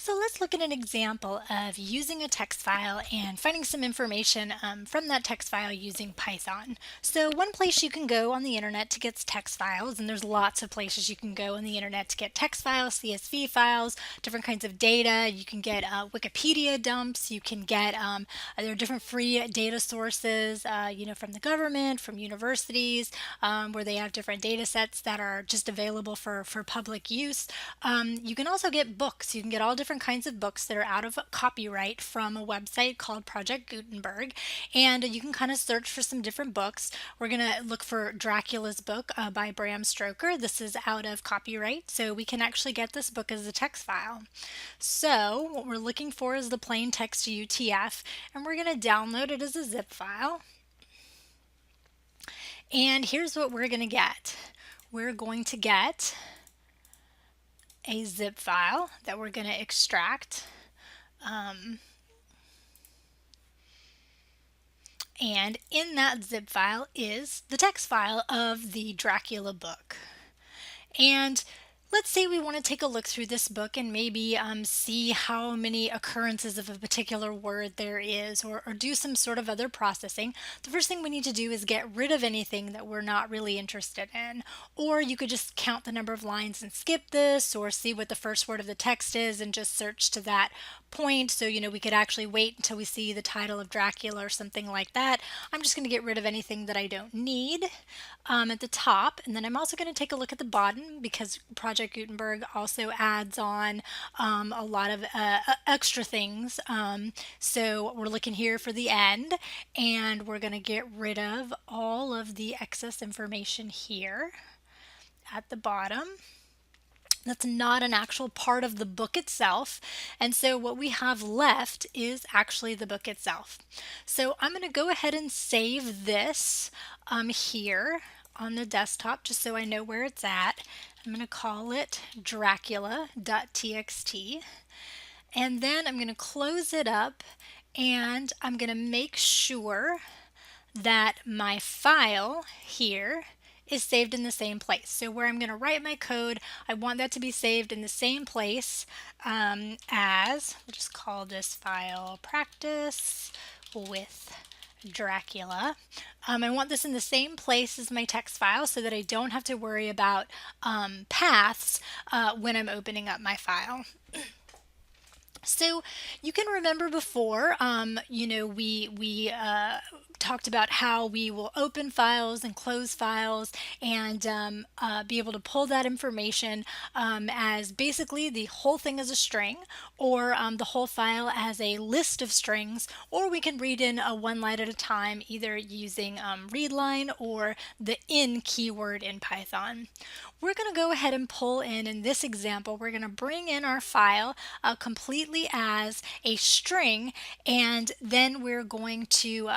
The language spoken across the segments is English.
So let's look at an example of using a text file and finding some information from that text file using Python. So one place you can go on the internet to get text files, and there's lots of places you can go on the internet to get text files, CSV files, different kinds of data. You can get Wikipedia dumps. You can get there are different free data sources, from the government, from universities, where they have different data sets that are just available for public use. You can also get books. You can get all different kinds of books that are out of copyright from a website called Project Gutenberg, and you can kind of search for some different books. We're going to look for Dracula's book by Bram Stoker. This is out of copyright, so we can actually get this book as a text file. So what we're looking for is the plain text UTF, and we're going to download it as a zip file. And here's what we're going to get. We're going to get a zip file that we're going to extract. And in that zip file is the text file of the Dracula book. And let's say we want to take a look through this book and maybe see how many occurrences of a particular word there is, or do some sort of other processing. The first thing we need to do is get rid of anything that we're not really interested in. Or you could just count the number of lines and skip this, or see what the first word of the text is and just search to that point. So, we could actually wait until we see the title of Dracula or something like that. I'm just going to get rid of anything that I don't need at the top. And then I'm also going to take a look at the bottom, because Project Gutenberg also adds on a lot of extra things. So we're looking here for the end, and we're going to get rid of all of the excess information here at the bottom. That's not an actual part of the book itself. And so what we have left is actually the book itself. So I'm going to go ahead and save this here on the desktop just so I know where it's at. I'm going to call it dracula.txt. And then I'm going to close it up, and I'm going to make sure that my file here is saved in the same place. So where I'm going to write my code, I want that to be saved in the same place as, we'll just call this file practice with Dracula. I want this in the same place as my text file so that I don't have to worry about paths when I'm opening up my file. So you can remember before, we talked about how we will open files and close files and be able to pull that information as basically the whole thing as a string, or the whole file as a list of strings, or we can read in one line at a time, either using readline or the in keyword in Python. We're going to go ahead and pull in this example, we're going to bring in our file completely as a string, and then we're going to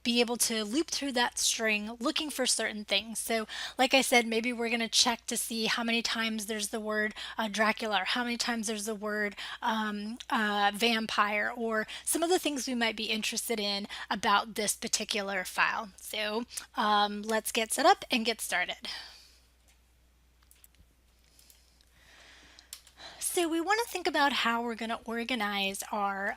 be able to loop through that string looking for certain things. So like I said, maybe we're going to check to see how many times there's the word Dracula, or how many times there's the word vampire, or some of the things we might be interested in about this particular file. So let's get set up and get started. So we want to think about how we're going to organize our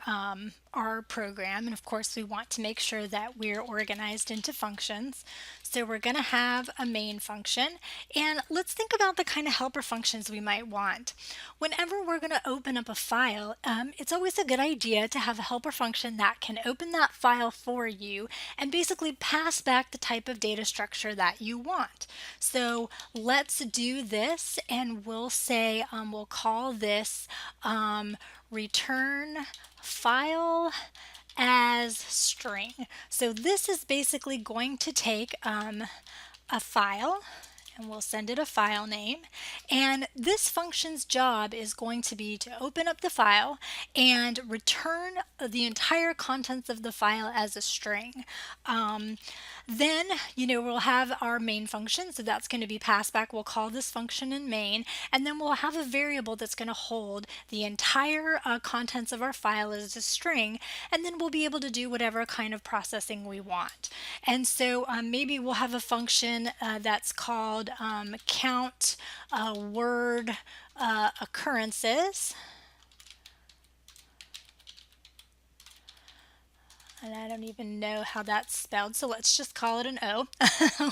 program, and of course we want to make sure that we're organized into functions. So we're going to have a main function, and let's think about the kind of helper functions we might want. Whenever we're going to open up a file, it's always a good idea to have a helper function that can open that file for you and basically pass back the type of data structure that you want. So let's do this, and we'll say, we'll call this return file as string. So this is basically going to take a file, and we'll send it a file name, and this function's job is going to be to open up the file and return the entire contents of the file as a string. Then we'll have our main function, so that's going to be passed back. We'll call this function in main, and then we'll have a variable that's going to hold the entire contents of our file as a string, and then we'll be able to do whatever kind of processing we want. And so maybe we'll have a function that's called count word occurrences. and I don't even know how that's spelled, so let's just call it an O.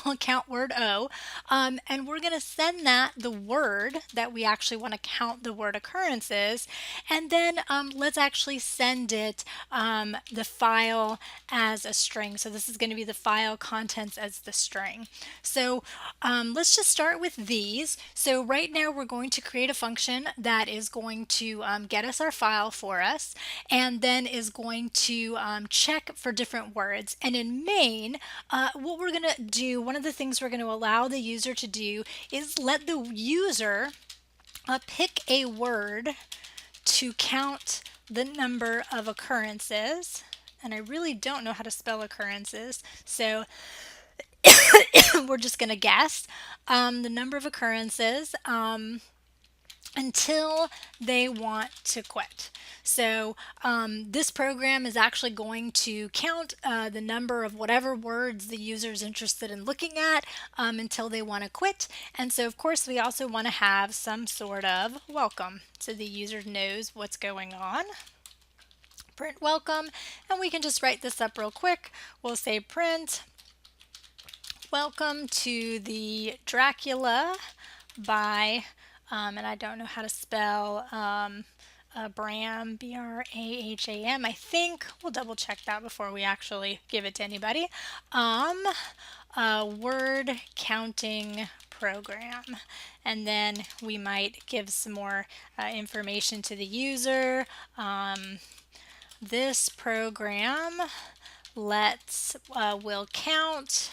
We'll count word O. And we're going to send that the word that we actually want to count the word occurrences, and then let's actually send it the file as a string. So this is going to be the file contents as the string. So let's just start with these. So right now we're going to create a function that is going to get us our file for us, and then is going to check for different words. And in main, what we're going to do, one of the things we're going to allow the user to do is let the user pick a word to count the number of occurrences. And I really don't know how to spell occurrences, so we're just going to guess the number of occurrences until they want to quit. So this program is actually going to count the number of whatever words the user is interested in looking at until they want to quit. And so of course we also want to have some sort of welcome so the user knows what's going on. Print welcome, and we can just write this up real quick. We'll say print welcome to the Dracula by and I don't know how to spell Bram, B-R-A-H-A-M. I think we'll double check that before we actually give it to anybody. Word counting program, and then we might give some more information to the user. This program will count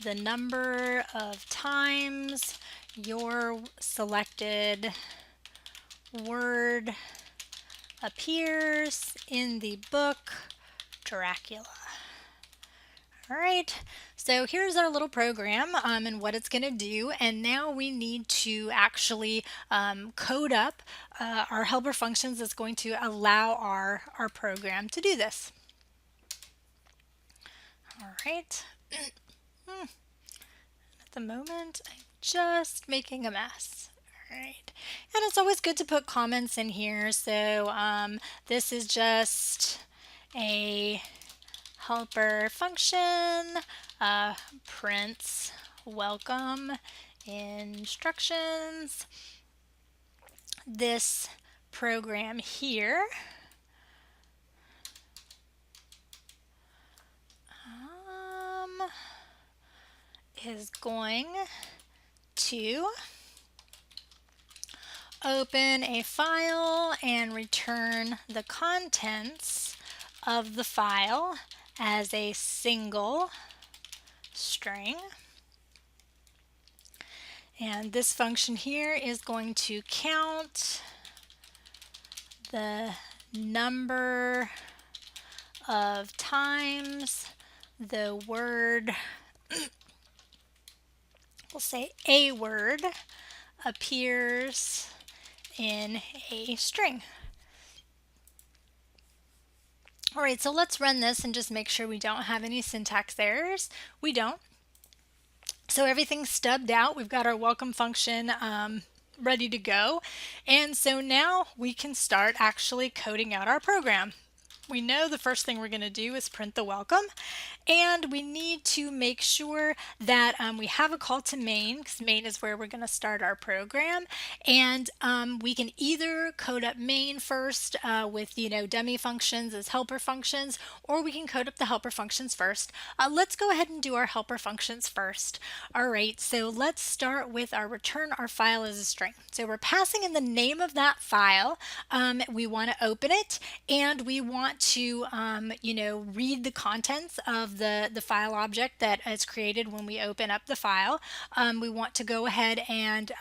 the number of times your selected word appears in the book Dracula. All right, so here's our little program and what it's going to do, and now we need to actually code up our helper functions that's going to allow our program to do this. All right. At the moment, I'm just making a mess. All right. And it's always good to put comments in here. So this is just a helper function, prints welcome instructions. This program here is going to open a file and return the contents of the file as a single string. And this function here is going to count the number of times the word, we'll say a word, appears in a string. All right, so let's run this and just make sure we don't have any syntax errors. We don't. So everything's stubbed out. We've got our welcome function ready to go. And so now we can start actually coding out our program. We know the first thing we're going to do is print the welcome, and we need to make sure that we have a call to main, because main is where we're going to start our program. And we can either code up main first with dummy functions as helper functions, or we can code up the helper functions first. Let's go ahead and do our helper functions first. All right, so let's start with our return our file as a string. So we're passing in the name of that file. We want to open it, and we want to read the contents of the file object that is created when we open up the file. We want to go ahead and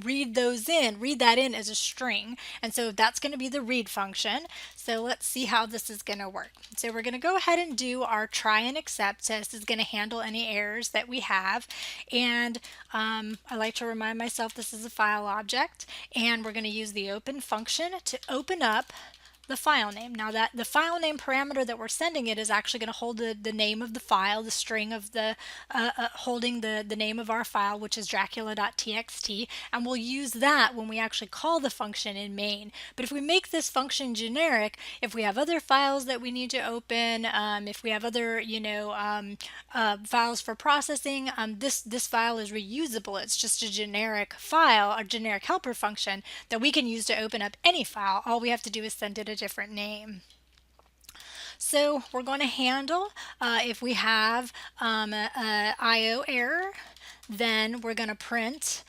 read that in as a string, and so that's going to be the read function. So let's see how this is going to work. So we're going to go ahead and do our try and accept. So this is going to handle any errors that we have, and I like to remind myself this is a file object, and we're going to use the open function to open up the file name. Now that the file name parameter that we're sending it is actually going to hold the name of the file, the string of the holding the name of our file, which is dracula.txt, and we'll use that when we actually call the function in main. But if we make this function generic, if we have other files that we need to open, if we have other files for processing, this file is reusable. It's just a generic file, a generic helper function that we can use to open up any file. All we have to do is send it a different name. So we're going to handle if we have a IO error, then we're going to print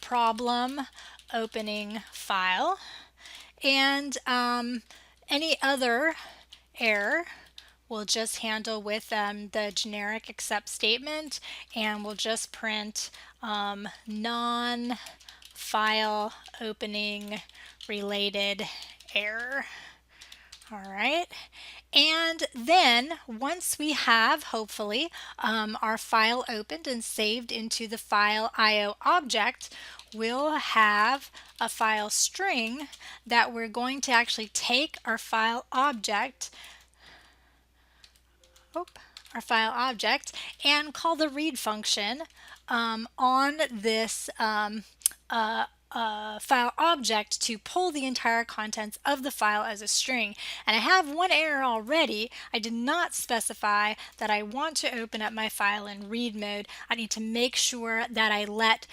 problem opening file, and any other error we'll just handle with the generic except statement, and we'll just print non-file opening related error. All right, and then once we have hopefully our file opened and saved into the file IO object, we'll have a file string that we're going to actually take our file object and call the read function on this file object to pull the entire contents of the file as a string. And I have one error already. I did not specify that I want to open up my file in read mode. I need to make sure that I let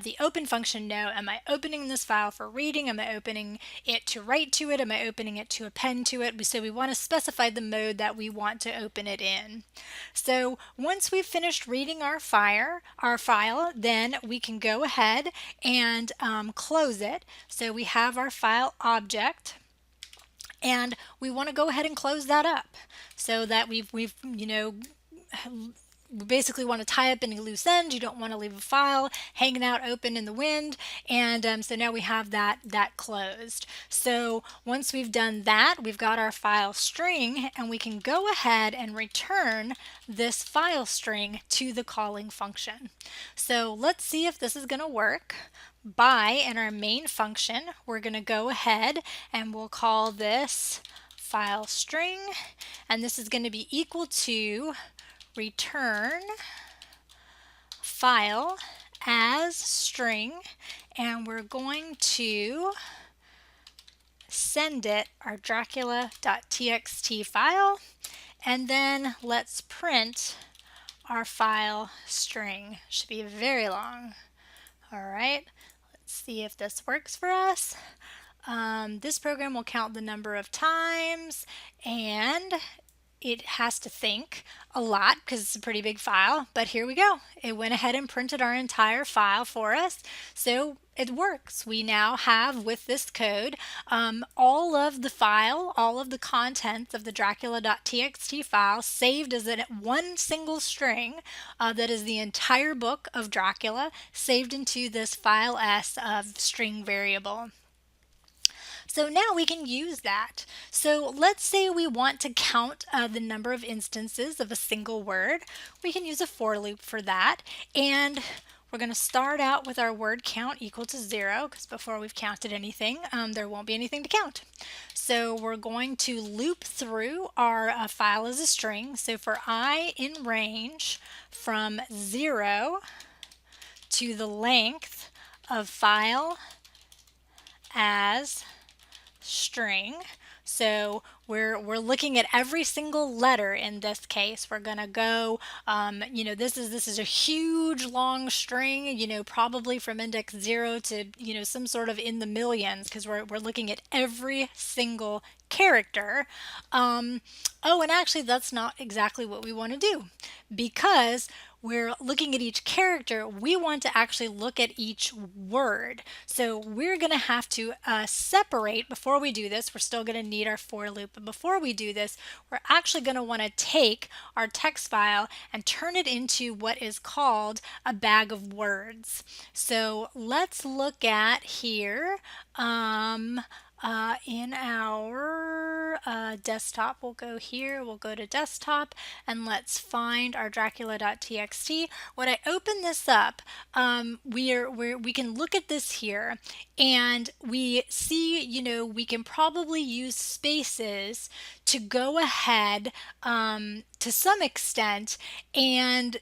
the open function know, am I opening this file for reading? Am I opening it to write to it? Am I opening it to append to it? So we want to specify the mode that we want to open it in. So once we've finished reading our file, then we can go ahead and close it. So we have our file object, and we want to go ahead and close that up so that we basically want to tie up any loose ends. You don't want to leave a file hanging out open in the wind, and so now we have that closed. So once we've done that, we've got our file string, and we can go ahead and return this file string to the calling function. So let's see if this is going to work. In our main function, we're going to go ahead and we'll call this file string, and this is going to be equal to return file as string, and we're going to send it our dracula.txt file, and then let's print our file string. Should be very long. All right, let's see if this works for us. This program will count the number of times, and it has to think a lot because it's a pretty big file, but here we go. It went ahead and printed our entire file for us, so it works. We now have, with this code, all of the contents of the dracula.txt file saved as one single string that is the entire book of Dracula saved into this file S of string variable. So now we can use that. So let's say we want to count the number of instances of a single word. We can use a for loop for that, and we're going to start out with our word count equal to 0, because before we've counted anything, there won't be anything to count. So we're going to loop through our file as a string. So for I in range from 0 to the length of file as string. So we're looking at every single letter in this case. We're gonna go, this is a huge long string, probably from index 0 to some sort of in the millions, because we're looking at every single character. And actually that's not exactly what we want to do, because we're looking at each character. We want to actually look at each word. So we're going to have to separate before we do this. We're still going to need our for loop, but before we do this, we're actually going to want to take our text file and turn it into what is called a bag of words. So let's look at here in our our desktop. We'll go here, we'll go to desktop, and let's find our Dracula.txt. When I open this up, we can look at this here, and we see, we can probably use spaces to go ahead to some extent, and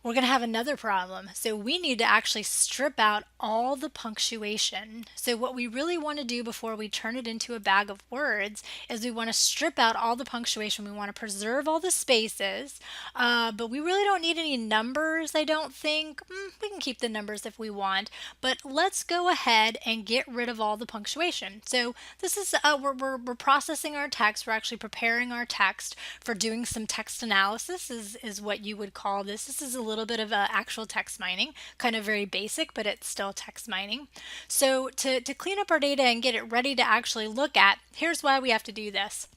we're going to have another problem. So we need to actually strip out all the punctuation. So what we really want to do before we turn it into a bag of words is we want to strip out all the punctuation. We want to preserve all the spaces, but we really don't need any numbers, I don't think. We can keep the numbers if we want, but let's go ahead and get rid of all the punctuation. So this is, we're processing our text. We're actually preparing our text for doing some text analysis is what you would call this. This is a little bit of actual text mining, kind of very basic, but it's still text mining. So to clean up our data and get it ready to actually look at, here's why we have to do this.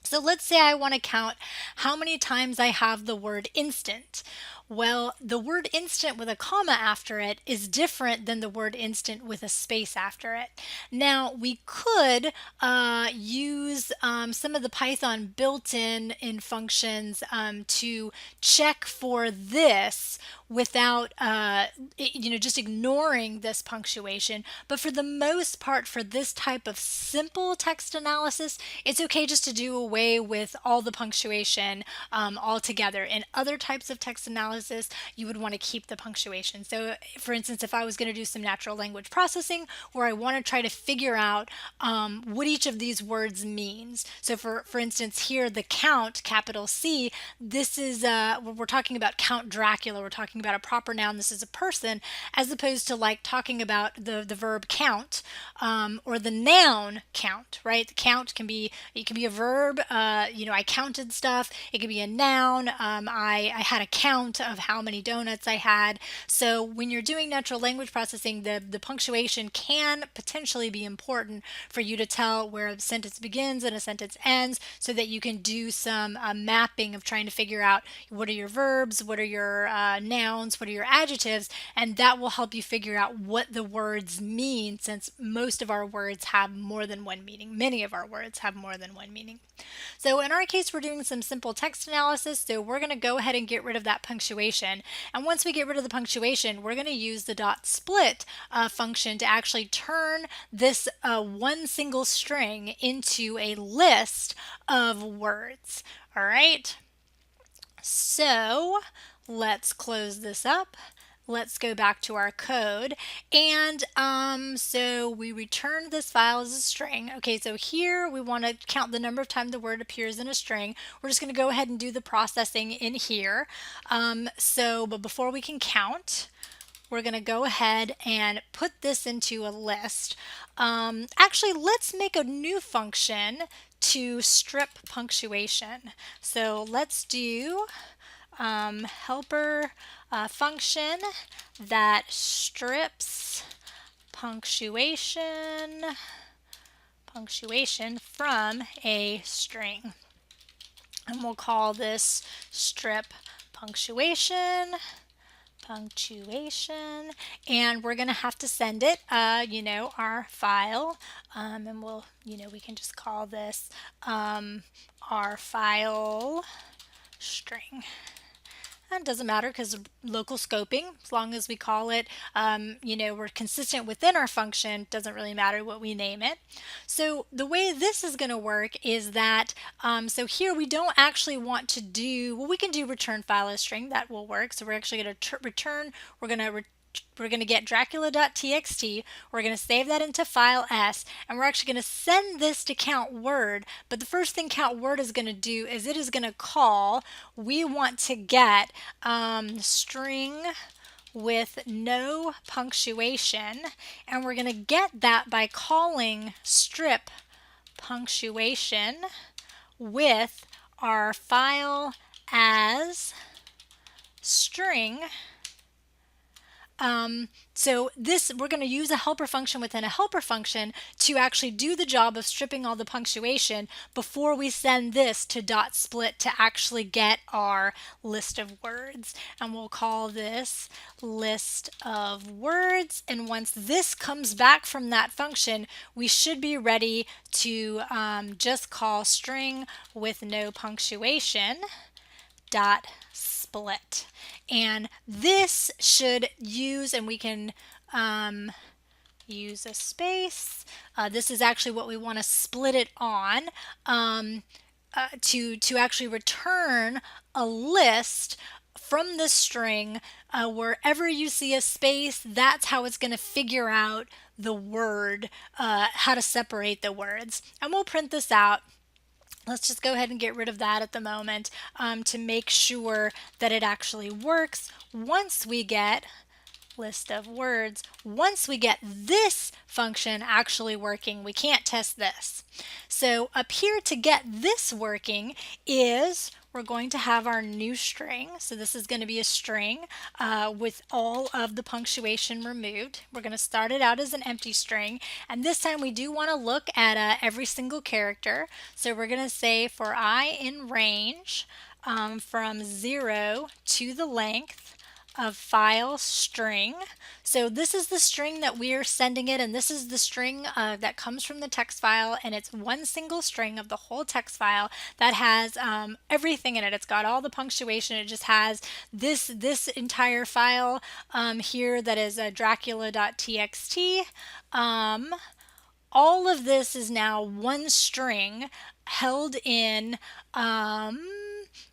So let's say I want to count how many times I have the word instant. Well, the word instant with a comma after it is different than the word instant with a space after it. Now, we could use some of the Python built-in functions to check for this without just ignoring this punctuation. But for the most part, for this type of simple text analysis, it's okay just to do away with all the punctuation altogether. In other types of text analysis, you would want to keep the punctuation. So for instance, if I was going to do some natural language processing where I want to try to figure out what each of these words means. So for instance here, the count, capital C, this is we're talking about Count Dracula. We're talking about a proper noun. This is a person, as opposed to like talking about the verb count or the noun count, right? The count can be, it can be a verb, I counted stuff. It could be a noun. I had a count of how many donuts I had. So when you're doing natural language processing, the punctuation can potentially be important for you to tell where a sentence begins and a sentence ends, so that you can do some mapping of trying to figure out what are your verbs, what are your nouns, what are your adjectives, and that will help you figure out what the words mean, since most of our words have more than one meaning. Many of our words have more than one meaning. So in our case, we're doing some simple text analysis, so we're going to go ahead and get rid of that punctuation. And once we get rid of the punctuation, we're going to use the .split function to actually turn this one single string into a list of words. All right, so let's close this up. Let's go back to our code, and so we return this file as a string. Okay, so here we want to count the number of times the word appears in a string. We're just going to go ahead and do the processing in here. But before we can count, we're going to go ahead and put this into a list. Actually, let's make a new function to strip punctuation. So let's do helper function that strips punctuation from a string, and we'll call this strip punctuation, and we're going to have to send it our file, and we can just call this our file string. It doesn't matter because local scoping, as long as we call it, we're consistent within our function, doesn't really matter what we name it. So the way this is going to work is that, so here we don't actually want to do, well, we can do return file as string, that will work. So we're actually going to return, we're going to get Dracula.txt, we're going to save that into file S, and we're actually going to send this to count word. But the first thing count word is going to do is it is going to call, we want to get string with no punctuation, and we're going to get that by calling strip punctuation with our file as string So this, we're going to use a helper function within a helper function to actually do the job of stripping all the punctuation before we send this to dot split to actually get our list of words. And we'll call this list of words. And once this comes back from that function, we should be ready to just call string with no punctuation dot split. And this should use, and we can use a space. This is actually what we want to split it on to actually return a list from the string. Wherever you see a space, that's how it's going to figure out the word, how to separate the words. And we'll print this out. Let's just go ahead and get rid of that at the moment to make sure that it actually works. Once we get list of words, once we get this function actually working, we can't test this. So up here to get this working is we're going to have our new string. So this is going to be a string with all of the punctuation removed. We're going to start it out as an empty string, and this time we do want to look at every single character. So we're going to say for I in range from 0 to the length of file string. So this is the string that we are sending it, and this is the string that comes from the text file, and it's one single string of the whole text file that has everything in it. It's got all the punctuation. It just has this entire file here that is dracula.txt. All of this is now one string held in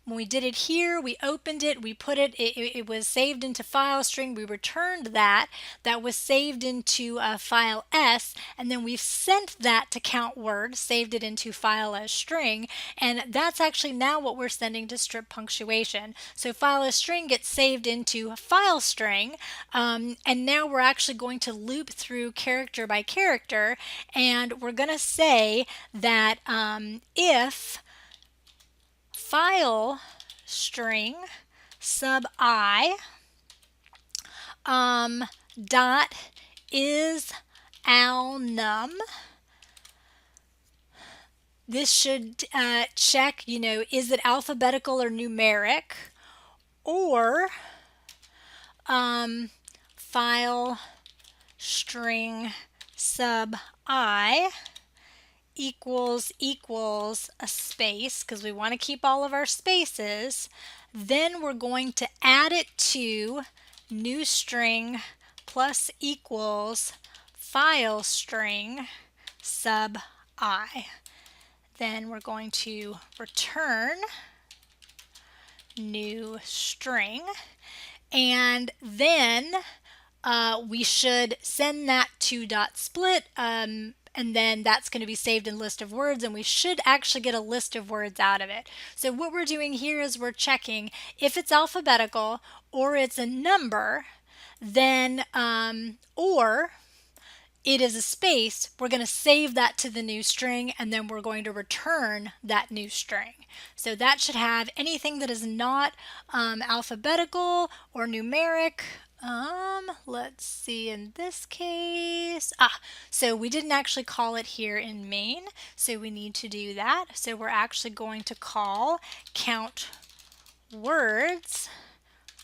when we did it here, we opened it, we put it was saved into file string, we returned that was saved into file S, and then we've sent that to count word, saved it into file as string, and that's actually now what we're sending to strip punctuation. So file as string gets saved into file string, and now we're actually going to loop through character by character, and we're going to say that if file string sub I dot is al num, this should check, is it alphabetical or numeric, or file string sub I equals a space, because we want to keep all of our spaces. Then we're going to add it to new string plus equals file string sub I. Then we're going to return new string, and then we should send that to dot split, and then that's going to be saved in list of words, and we should actually get a list of words out of it. So what we're doing here is we're checking if it's alphabetical or it's a number, then or it is a space, we're going to save that to the new string, and then we're going to return that new string. So that should have anything that is not alphabetical or numeric. Let's see, in this case, so we didn't actually call it here in main, so we need to do that. So we're actually going to call count words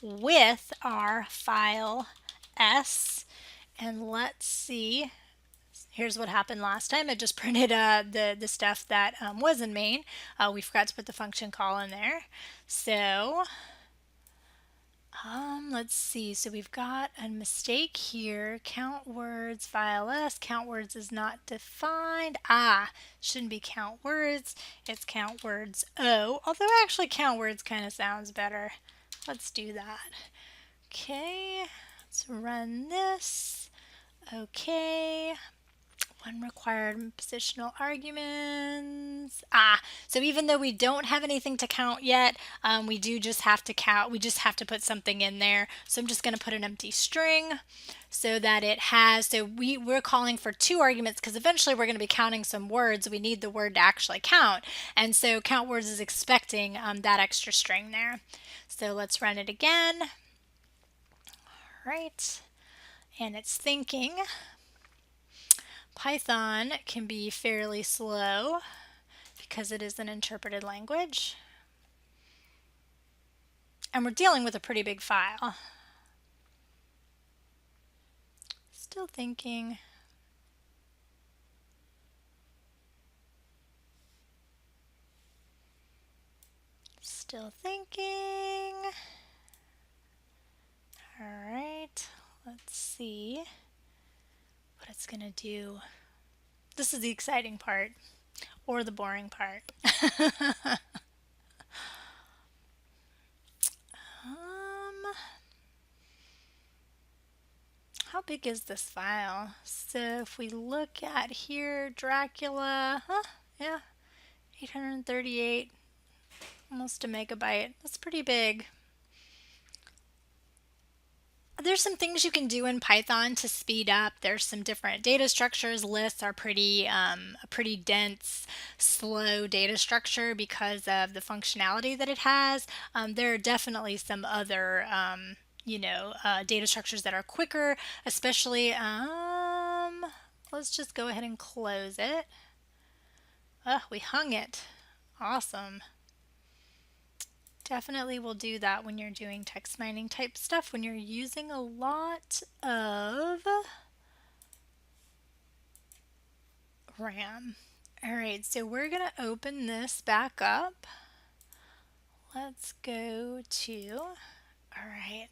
with our file S, and let's see. Here's what happened last time. It just printed the stuff that was in main. We forgot to put the function call in there. So let's see. So we've got a mistake here. Count words, file S. Count words is not defined. Shouldn't be count words. It's count words O. Although actually count words kind of sounds better. Let's do that. Okay, let's run this. Okay. One required positional arguments. So even though we don't have anything to count yet, we do just have to count. We just have to put something in there. So I'm just going to put an empty string so that it has, so we're calling for 2 arguments, because eventually we're going to be counting some words. We need the word to actually count. And so count words is expecting that extra string there. So let's run it again. All right. and it's thinking. Python can be fairly slow because it is an interpreted language. And we're dealing with a pretty big file. Still thinking. Still thinking. All right, let's see what it's going to do. This is the exciting part, or the boring part. How big is this file? So if we look at here, Dracula, yeah, 838, almost a megabyte. That's pretty big. There's some things you can do in Python to speed up. There's some different data structures. Lists are a pretty dense, slow data structure because of the functionality that it has. There are definitely some other, data structures that are quicker, especially, let's just go ahead and close it. We hung it. Awesome. Definitely will do that when you're doing text mining type stuff, when you're using a lot of RAM. All right, so we're going to open this back up. Let's go to, all right.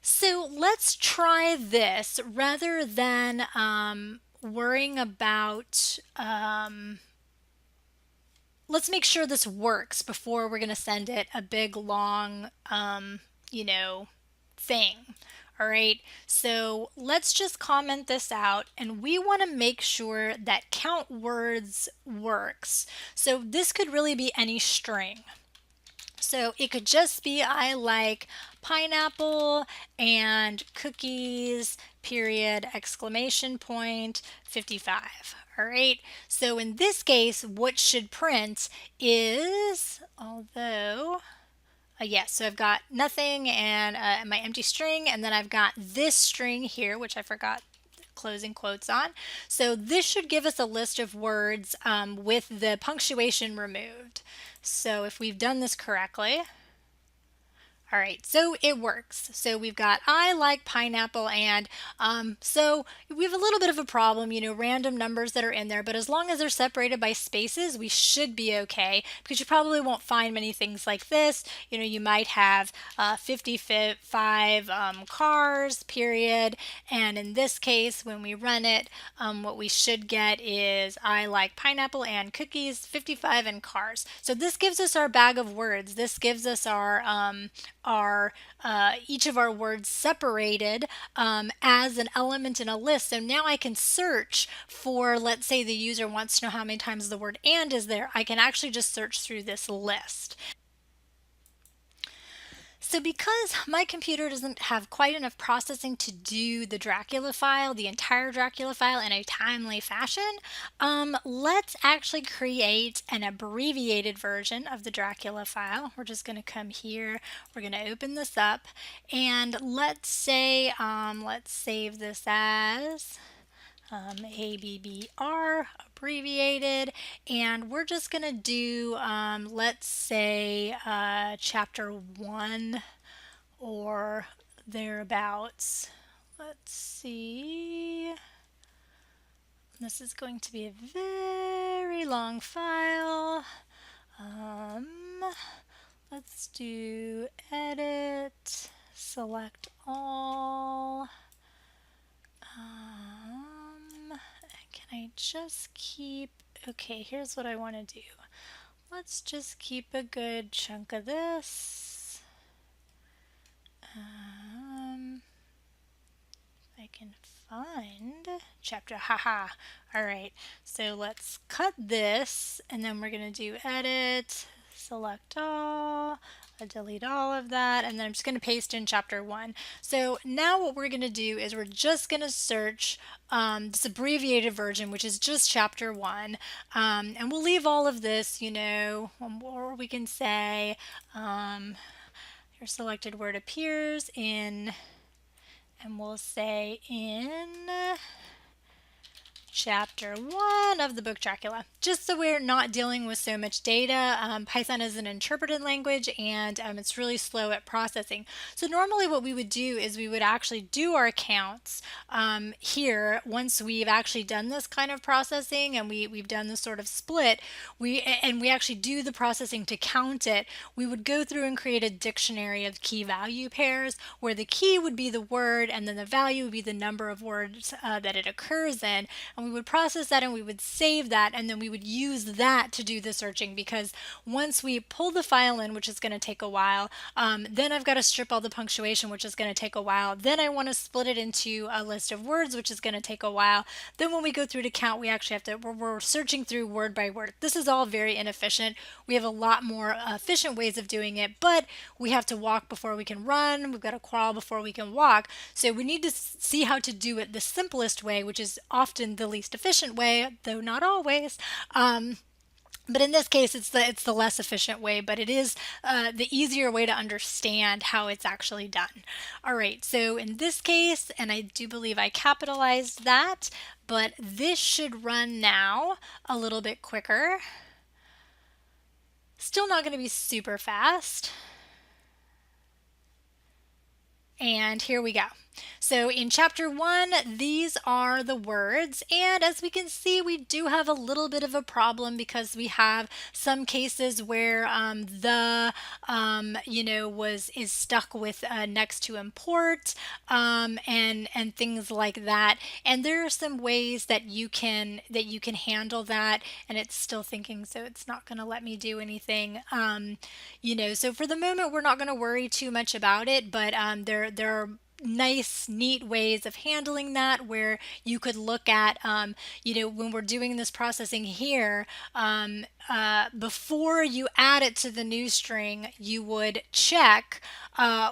So let's try this rather than worrying about let's make sure this works before we're going to send it a big long, thing. All right, so let's just comment this out, and we want to make sure that count words works. So this could really be any string. So it could just be I like pineapple and cookies, period, exclamation point, 55. All right, so in this case, what should print is, although, yes, so I've got nothing and my empty string, and then I've got this string here, which I forgot closing quotes on. So this should give us a list of words with the punctuation removed. So if we've done this correctly, all right, so it works. So we've got I like pineapple, and so we have a little bit of a problem, random numbers that are in there, but as long as they're separated by spaces, we should be okay, because you probably won't find many things like this. You might have 55 cars, period, and in this case, when we run it, what we should get is I like pineapple and cookies, 55 and cars. So this gives us our bag of words. This gives us our each of our words separated as an element in a list. So now I can search for, let's say the user wants to know how many times the word and is there. I can actually just search through this list. So because my computer doesn't have quite enough processing to do the Dracula file, the entire Dracula file in a timely fashion, let's actually create an abbreviated version of the Dracula file. We're just going to come here, we're going to open this up, and let's say, let's save this as ABBR, abbreviated, and we're just going to do, let's say, chapter 1 or thereabouts. Let's see. This is going to be a very long file. Let's do edit, select all. Can I just keep, okay, here's what I want to do. Let's just keep a good chunk of this. If I can find chapter, haha. All right, so let's cut this, and then we're going to do edit, select all, delete all of that, and then I'm just going to paste in chapter 1. So now what we're going to do is we're just going to search this abbreviated version, which is just chapter 1, and we'll leave all of this, or we can say your selected word appears in and we'll say in Chapter 1 of the book Dracula. Just so we're not dealing with so much data, Python is an interpreted language and it's really slow at processing. So normally what we would do is we would actually do our counts here once we've actually done this kind of processing and we've done this sort of split, we actually do the processing to count it. We would go through and create a dictionary of key value pairs where the key would be the word and then the value would be the number of words that it occurs in. And we would process that and we would save that and then we would use that to do the searching, because once we pull the file in, which is going to take a while, then I've got to strip all the punctuation, which is going to take a while. Then I want to split it into a list of words, which is going to take a while. Then when we go through to count, we actually have to, we're searching through word by word. This is all very inefficient. We have a lot more efficient ways of doing it, but we have to walk before we can run. We've got to crawl before we can walk. So we need to see how to do it the simplest way, which is often the least efficient way, though not always. But in this case, it's the less efficient way, but it is the easier way to understand how it's actually done. All right, so in this case, and I do believe I capitalized that, but this should run now a little bit quicker. Still not going to be super fast. And here we go. So in chapter 1, these are the words, and as we can see, we do have a little bit of a problem because we have some cases where is stuck with next to import and things like that. And there are some ways that you can handle that, and it's still thinking, so it's not going to let me do anything. So for the moment, we're not going to worry too much about it, but there are nice, neat ways of handling that where you could look at, when we're doing this processing here, before you add it to the new string, you would check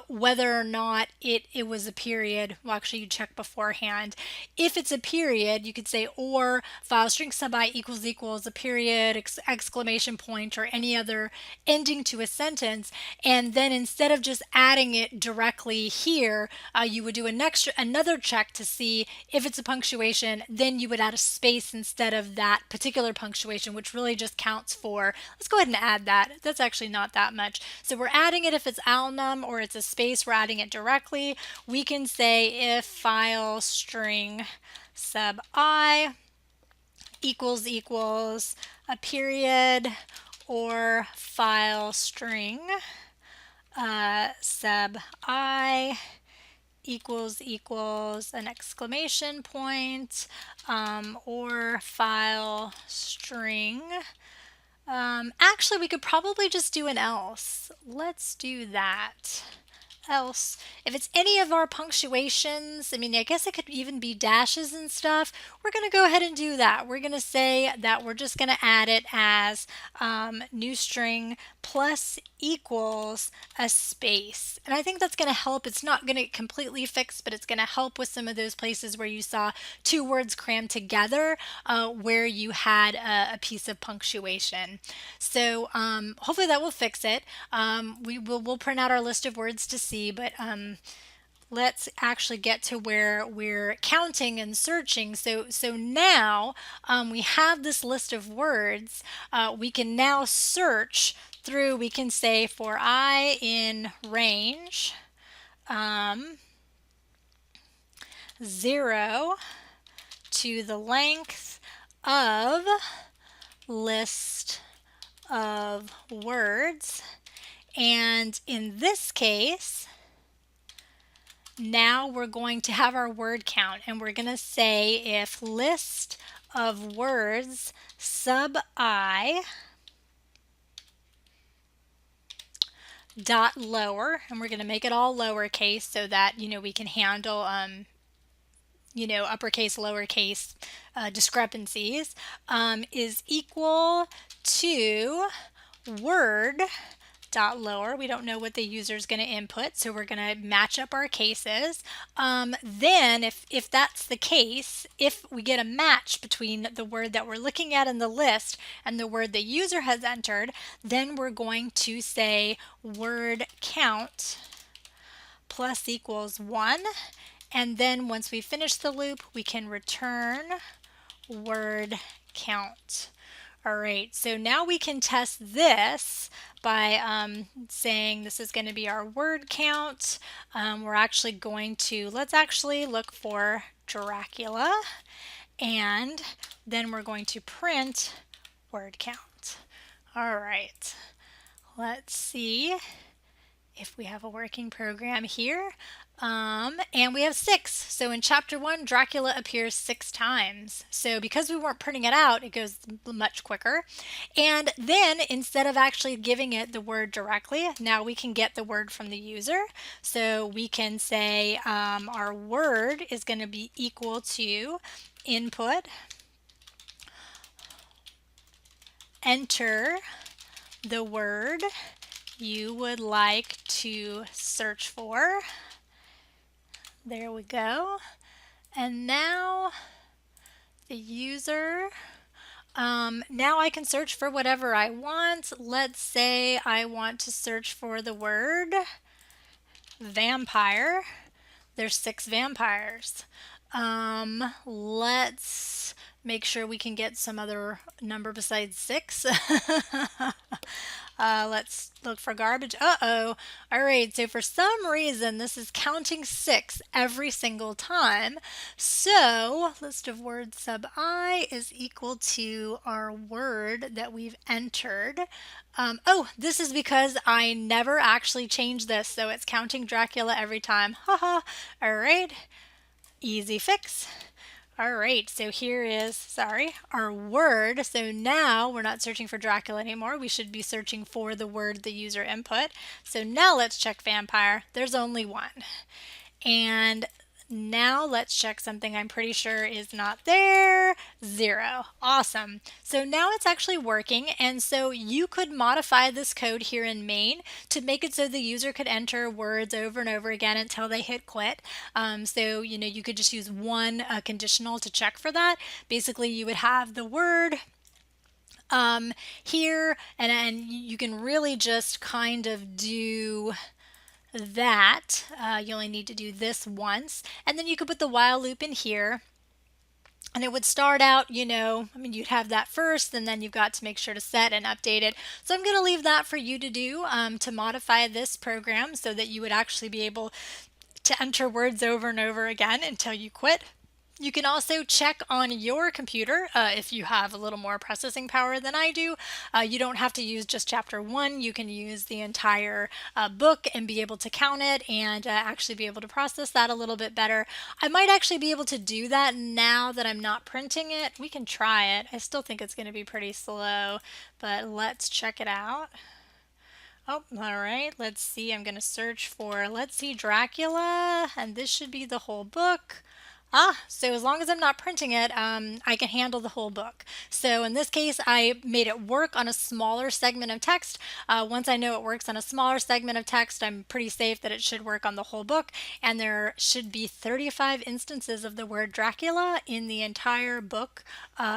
whether or not it was a period. Well, actually, you check beforehand. If it's a period, you could say or file string sub I equals a period, exclamation point, or any other ending to a sentence. And then instead of just adding it directly here, you would do another check to see if it's a punctuation. Then you would add a space instead of that particular punctuation, which really just counts for, let's go ahead and add that. That's actually not that much. So we're adding it if it's alnum or it's a space, we're adding it directly. We can say if file string sub I equals a period or file string sub I equals an exclamation point or file string. Actually, we could probably just do an else. Let's do that. Else, if it's any of our punctuations, I guess it could even be dashes and stuff, we're going to go ahead and do that. We're going to say that we're just going to add it as new string plus equals a space. And I think that's going to help. It's not going to completely fix, but it's going to help with some of those places where you saw two words crammed together where you had a piece of punctuation. So hopefully that will fix it. We'll print out our list of words to see, but let's actually get to where we're counting and searching. So now we have this list of words. We can now search through. We can say for I in range 0 to the length of list of words. And in this case, now we're going to have our word count, and we're going to say if list of words sub I dot lower, and we're going to make it all lowercase so that we can handle uppercase, lowercase discrepancies, is equal to word dot lower. We don't know what the user is going to input, so we're going to match up our cases. Then if that's the case, if we get a match between the word that we're looking at in the list and the word the user has entered, then we're going to say word count plus equals 1, And then once we finish the loop, we can return word count. All right, so now we can test this by saying this is going to be our word count. We're actually going to, let's actually look for Dracula, and then we're going to print word count. All right, let's see if we have a working program here. And we have 6. So in chapter 1, Dracula appears 6 times. So because we weren't printing it out, it goes much quicker. And then instead of actually giving it the word directly, now we can get the word from the user. So we can say our word is going to be equal to input, enter the word you would like to search for. There we go. And now the user, now I can search for whatever I want. Let's say I want to search for the word vampire. There's 6 vampires. Let's make sure we can get some other number besides 6. Let's look for garbage. Uh-oh. All right, so for some reason, this is counting 6 every single time. So list of words sub I is equal to our word that we've entered. Oh, this is because I never actually changed this, so it's counting Dracula every time. Haha. All right, easy fix. All right, so here is, sorry, our word. So now we're not searching for Dracula anymore. We should be searching for the word the user input. So now let's check vampire. There's only 1. And now let's check something I'm pretty sure is not there. 0. Awesome. So now it's actually working, and so you could modify this code here in main to make it so the user could enter words over and over again until they hit quit. So you could just use one conditional to check for that. Basically, you would have the word here, and you can really just kind of do that. You only need to do this once, and then you could put the while loop in here, and it would start out, you'd have that first, and then you've got to make sure to set and update it. So I'm going to leave that for you to do, to modify this program so that you would actually be able to enter words over and over again until you quit. You can also check on your computer if you have a little more processing power than I do. You don't have to use just chapter 1. You can use the entire book and be able to count it and actually be able to process that a little bit better. I might actually be able to do that now that I'm not printing it. We can try it. I still think it's going to be pretty slow, but let's check it out. Oh, all right, let's see. I'm going to search for, let's see, Dracula, and this should be the whole book. So as long as I'm not printing it, I can handle the whole book. So in this case, I made it work on a smaller segment of text. Once I know it works on a smaller segment of text, I'm pretty safe that it should work on the whole book. And there should be 35 instances of the word Dracula in the entire book,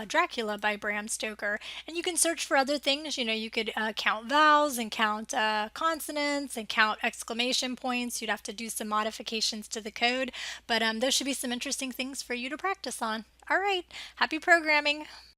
Dracula by Bram Stoker. And you can search for other things. You could count vowels and count consonants and count exclamation points. You'd have to do some modifications to the code, but those should be some interesting things for you to practice on. All right, happy programming.